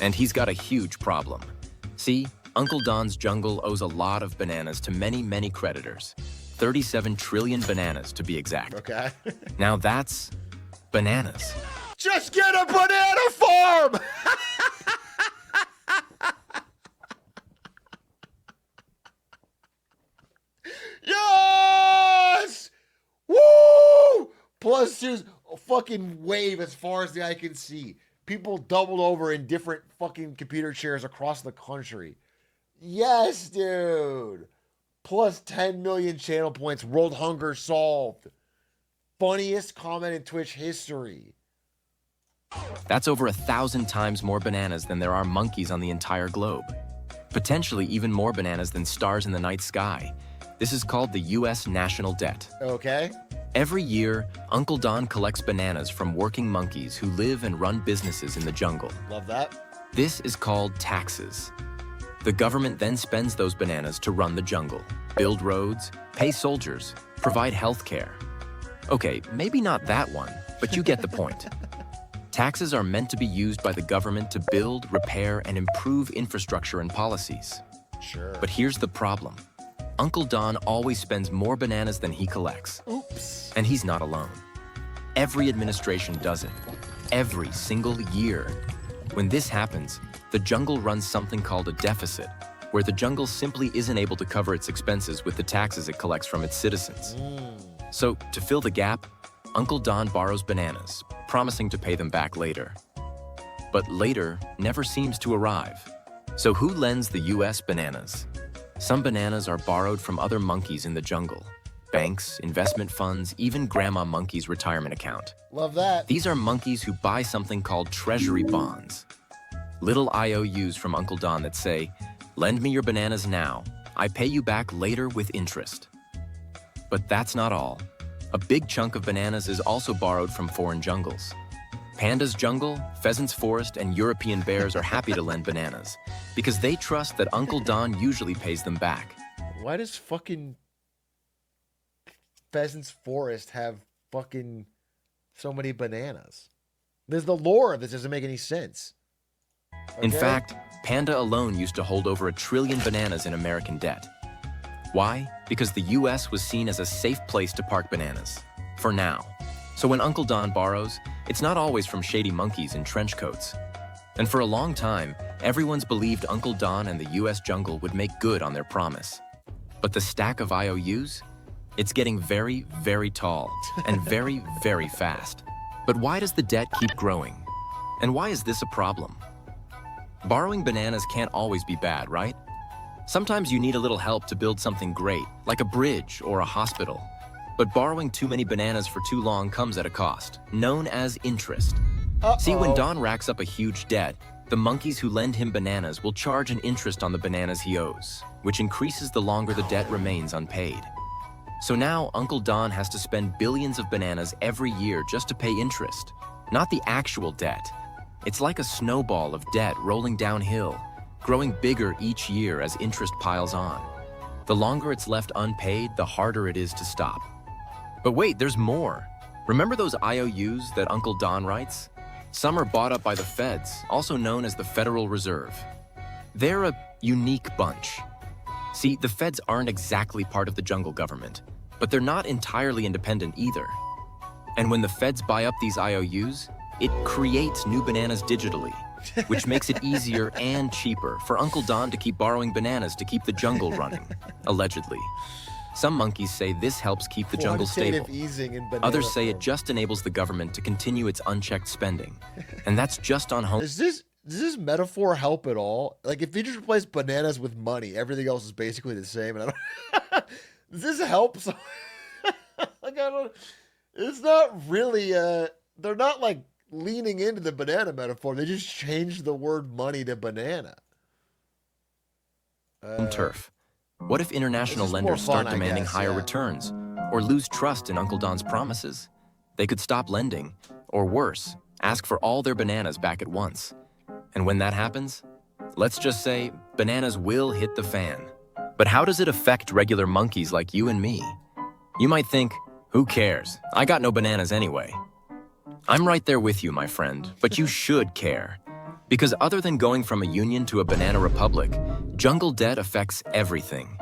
And he's got a huge problem. See, Uncle Don's jungle owes a lot of bananas to many, many creditors. 37 trillion bananas, to be exact. Okay. Now that's bananas. Just get a banana farm! Yes! Woo! Plus, there's a fucking wave as far as the eye can see. People doubled over in different fucking computer chairs across the country. Yes, dude. Plus 10 million channel points. World hunger solved. Funniest comment in Twitch history. That's over 1,000 times more bananas than there are monkeys on the entire globe. Potentially even more bananas than stars in the night sky. This is called the U.S. national debt. Okay. Every year, Uncle Don collects bananas from working monkeys who live and run businesses in the jungle. Love that. This is called taxes. The government then spends those bananas to run the jungle, build roads, pay soldiers, provide health care. Okay, maybe not that one, but you get the point. Taxes are meant to be used by the government to build, repair, and improve infrastructure and policies. Sure. But here's the problem. Uncle Don always spends more bananas than he collects. Oops. And he's not alone. Every administration does it. Every single year. When this happens, the jungle runs something called a deficit, where the jungle simply isn't able to cover its expenses with the taxes it collects from its citizens. So, to fill the gap, Uncle Don borrows bananas, promising to pay them back later. But later never seems to arrive. So who lends the US bananas? Some bananas are borrowed from other monkeys in the jungle. Banks, investment funds, even Grandma Monkey's retirement account. Love that. These are monkeys who buy something called treasury bonds. Little IOUs from Uncle Don that say, "Lend me your bananas now. I pay you back later with interest." But that's not all. A big chunk of bananas is also borrowed from foreign jungles. Panda's jungle, Pheasant's forest, and European bears are happy to lend bananas because they trust that Uncle Don usually pays them back. Why does fucking Pheasant's forest have fucking so many bananas? There's the lore of this doesn't make any sense. In Okay? fact, Panda alone used to hold over 1 trillion bananas in American debt. Why? Because the US was seen as a safe place to park bananas. For now. So when Uncle Don borrows, it's not always from shady monkeys in trench coats. And for a long time, everyone's believed Uncle Don and the US jungle would make good on their promise. But the stack of IOUs? It's getting very, very tall and very, very fast. But why does the debt keep growing? And why is this a problem? Borrowing bananas can't always be bad, right? Sometimes you need a little help to build something great, like a bridge or a hospital. But borrowing too many bananas for too long comes at a cost, known as interest. See, when Don racks up a huge debt, the monkeys who lend him bananas will charge an interest on the bananas he owes, which increases the longer the debt remains unpaid. So now Uncle Don has to spend billions of bananas every year just to pay interest, not the actual debt. It's like a snowball of debt rolling downhill, growing bigger each year as interest piles on. The longer it's left unpaid, the harder it is to stop. But wait, there's more. Remember those IOUs that Uncle Don writes? Some are bought up by the feds, also known as the Federal Reserve. They're a unique bunch. See, the feds aren't exactly part of the jungle government, but they're not entirely independent either. And when the feds buy up these IOUs, it creates new bananas digitally, which makes it easier and cheaper for Uncle Don to keep borrowing bananas to keep the jungle running, allegedly. Some monkeys say this helps keep the jungle stable. Others say it just enables the government to continue its unchecked spending. And that's just on home. Does this metaphor help at all? Like, if you just replace bananas with money, everything else is basically the same. And I don't, does this help? So, like, I don't. It's not really. They're not like leaning into the banana metaphor. They just changed the word money to banana. Turf. What if international lenders start demanding higher returns or lose trust in Uncle Don's promises? They could stop lending, or worse, ask for all their bananas back at once. And when that happens, let's just say bananas will hit the fan. But how does it affect regular monkeys like you and me? You might think, who cares? I got no bananas anyway. I'm right there with you, my friend, but you should care. Because other than going from a union to a banana republic, jungle debt affects everything.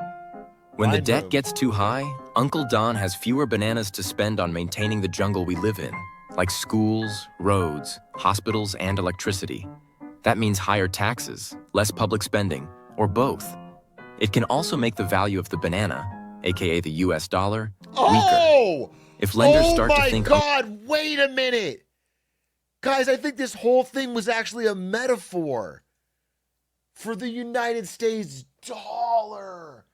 When the debt gets too high, Uncle Don has fewer bananas to spend on maintaining the jungle we live in, like schools, roads, hospitals, and electricity. That means higher taxes, less public spending, or both. It can also make the value of the banana, aka the US dollar, weaker. If lenders start to think, oh my God, wait a minute. Guys, I think this whole thing was actually a metaphor for the United States dollar.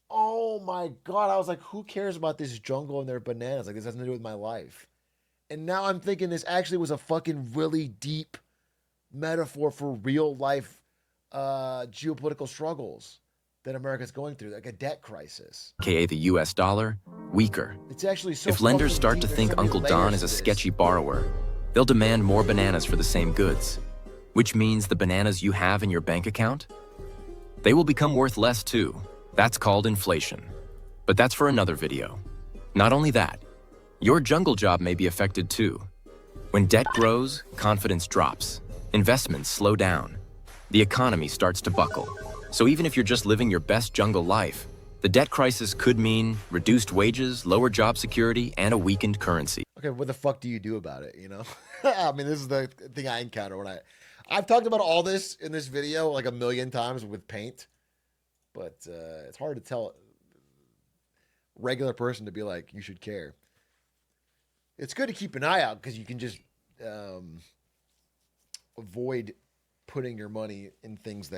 Oh my God. I was like, who cares about this jungle and their bananas? Like, this has nothing to do with my life. And now I'm thinking this actually was a fucking really deep metaphor for real life geopolitical struggles that America's going through, like a debt crisis. aka the US dollar, weaker. It's actually so If lenders fucking start deep. to There's think so many Uncle Don layers is a to this. sketchy borrower, they'll demand more bananas for the same goods, which means the bananas you have in your bank account, they will become worth less too. That's called inflation. But that's for another video. Not only that, your jungle job may be affected too. When debt grows, confidence drops, investments slow down, the economy starts to buckle. So even if you're just living your best jungle life, the debt crisis could mean reduced wages, lower job security, and a weakened currency. Okay, what the fuck do you do about it, you know? I mean, this is the thing I encounter when I've talked about all this in this video like a million times with paint, but it's hard to tell a regular person to be like, you should care. It's good to keep an eye out because you can just avoid putting your money in things that